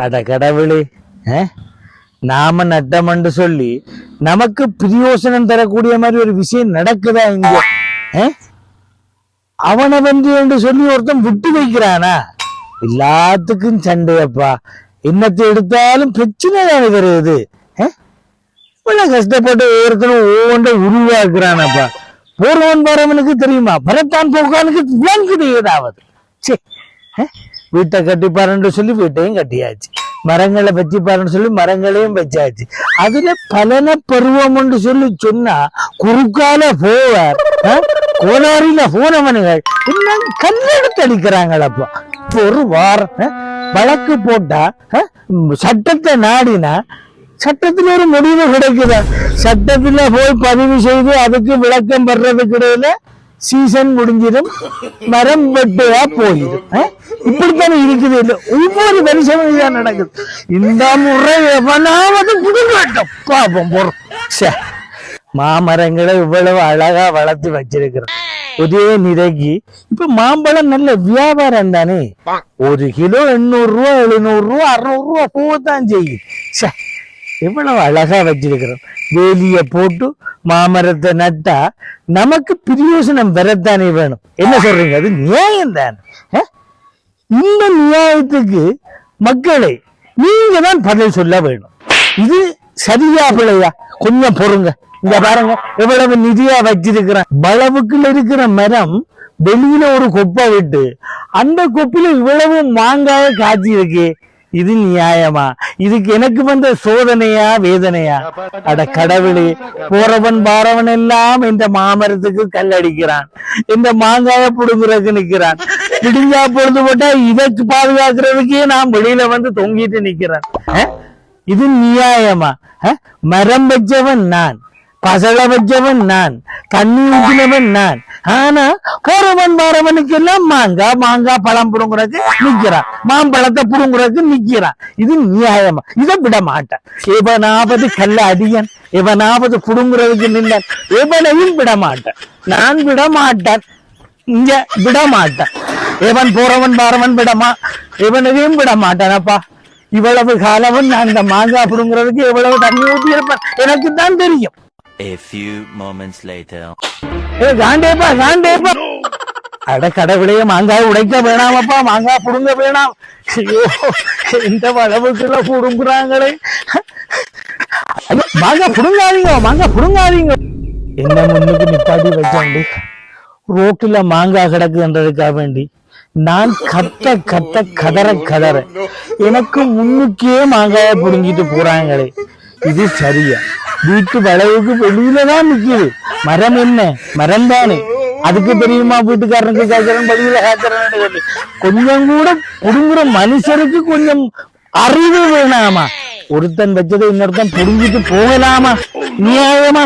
அட கடவுளே, நாம நட்டமண்டு சொல்லி நமக்கு பிரயோசனம் தரக்கூடிய மாதிரி ஒரு விஷயம் நடக்குதா இங்க? அவனை என்று சொல்லி ஒருத்தன் விட்டு வைக்கிறானா? எல்லாத்துக்கும் சண்டையப்பா. என்னத்தை எடுத்தாலும் பிரச்சனை தானே வருது. இவ்வளவு கஷ்டப்பட்டு ஒவ்வொருத்தரும் ஒவ்வொன்றை உருவாக்குறானப்பா. போறவன் வரவனுக்கு தெரியுமா? பரத்தான் போக்கானுக்கு விளங்குது ஏதாவது. சே, வீட்டை கட்டிப்பாருன்னு சொல்லி வீட்டையும் கட்டியாச்சு, மரங்களை வச்சுப்பாருன்னு சொல்லி மரங்களையும் வச்சாச்சு. அதுல பலன பருவம் என்று சொல்லி சொன்னா குறுக்கால போவார், கோளாறில போனவனுகள் இன்னும் கல்லெடுத்து அடிக்கிறாங்களப்பா. ஒரு வாரம் வழக்கு போட்டா சட்டத்தை நாடினா சட்டத்துல ஒரு முடிவு கிடைக்குதா? சட்டத்துல போய் பதிவு செய்து அதுக்கு விளக்கம் பெறதுக்கு இடையில சீசன் முடிஞ்சிடும், மரம் வெட்டுவா போயிடும். இப்படித்தானே இருக்குது. இல்லை, ஒவ்வொரு வருஷமும் இதான் நடக்குது. இந்த முறை எவனாவது புடுங்கட்டும் பாப்போம் போறோம். மாமரங்களை இவ்வளவு அழகா வளர்த்து வச்சிருக்கிறோம் ஒரே நிறைக்கு. இப்ப மாம்பழம் நல்ல வியாபாரம் தானே. 1 கிலோ 800 ரூபா 700 ரூபா 600 ரூபா போகத்தான் செய்யும். எவ்வளவு அழகா வச்சிருக்கிறோம். வேலிய போட்டு மாமரத்தை நட்டா நமக்கு பிரயோசனம் பெறத்தானே வேணும். என்ன சொல்றீங்க? அது நியாயம் தானே. இந்த நியாயத்துக்கு மக்களை நீங்க தான் பதில் சொல்ல வேணும். இது சரியா பிள்ளையா? கொஞ்சம் பொறுங்க. இங்க பாருங்க எவ்வளவு நிதியா வச்சிருக்கிறேன். வளவுக்குள்ள இருக்கிற மரம் வெளியில ஒரு கொப்பை விட்டு அந்த கொப்பில இவ்வளவு மாங்காய காய்ச்சி இருக்கு. இது நியாயமா? இதுக்கு எனக்கு வந்த சோதனையா வேதனையா? அட கடவுளே, போறவன் பாரவன் எல்லாம் இந்த மாமரத்துக்கு கல்லடிக்கிறான், இந்த மாங்காய புடுங்குறதுக்கு நிக்கிறான். பிடிஞ்சா பொழுது போட்டா இதற்கு பாதுகாக்கிறதுக்கே நான் வெளியில வந்து தொங்கிட்டு நிக்கிறேன். இது நியாயமா? மரம் வச்சவன் நான், பசல வச்சவன் நான், தண்ணி ஊற்றினவன் நான். ஆனா போறவன் பாரவனுக்கு எல்லாம் மாங்காய் பழம் புடுங்குறதுக்கு நிக்கிறான், மாம்பழத்தை புடுங்குறதுக்கு நிக்கிறான். இது நியாயமா? இதை விட மாட்டேன். எவனாவது கல்ல அடியன், எவனாவது புடுங்குறதுக்கு நின்றான், எவனையும் விட மாட்டேன். நான் விட மாட்டேன், இங்க விட மாட்டேன். எவன் போறவன் பாரவன் எவனையும் விட மாட்டானப்பா. இவ்வளவு காலவன் நான் இந்த மாங்காய் புடுங்குறதுக்கு எவ்வளவு தண்ணி ஊற்றி இருப்பேன் எனக்கு தான் தெரியும். A few moments later. அட கடவுளே, மாங்காய் உடைக்க வேணாமப்பா, மாங்காய் புடுங்க வேணாம். ஐயோ, இந்த வளவுக்குள்ள புடுங்குறாங்களே. மாங்காய் புடுங்காதீங்க, மாங்காய் புடுங்காதீங்க. என்ன முன்னுக்கு நிப்பாட்டி வச்சாண்டி ரோட்டுல மாங்காய் கிடக்குன்றதுக்காக வேண்டி நான் கதற எனக்கு முன்னுக்கே மாங்காய புடுங்கிட்டு போறாங்களே. இது சரியா? வீட்டு வளவுக்கு வெளியில தான் நிக்குது மரம். என்ன மரம் தானே, அதுக்கு தெரியுமா வீட்டுக்காரனுக்கு கேட்கறேன் வெளியில கேட்கறேன். கொஞ்சம் கூட புடுங்குற மனுஷருக்கு கொஞ்சம் அறிவு வேணாமா? ஒருத்தன் வச்சதை இன்னொருத்தன் புடுங்கிட்டு போகலாமா? நியாயமா?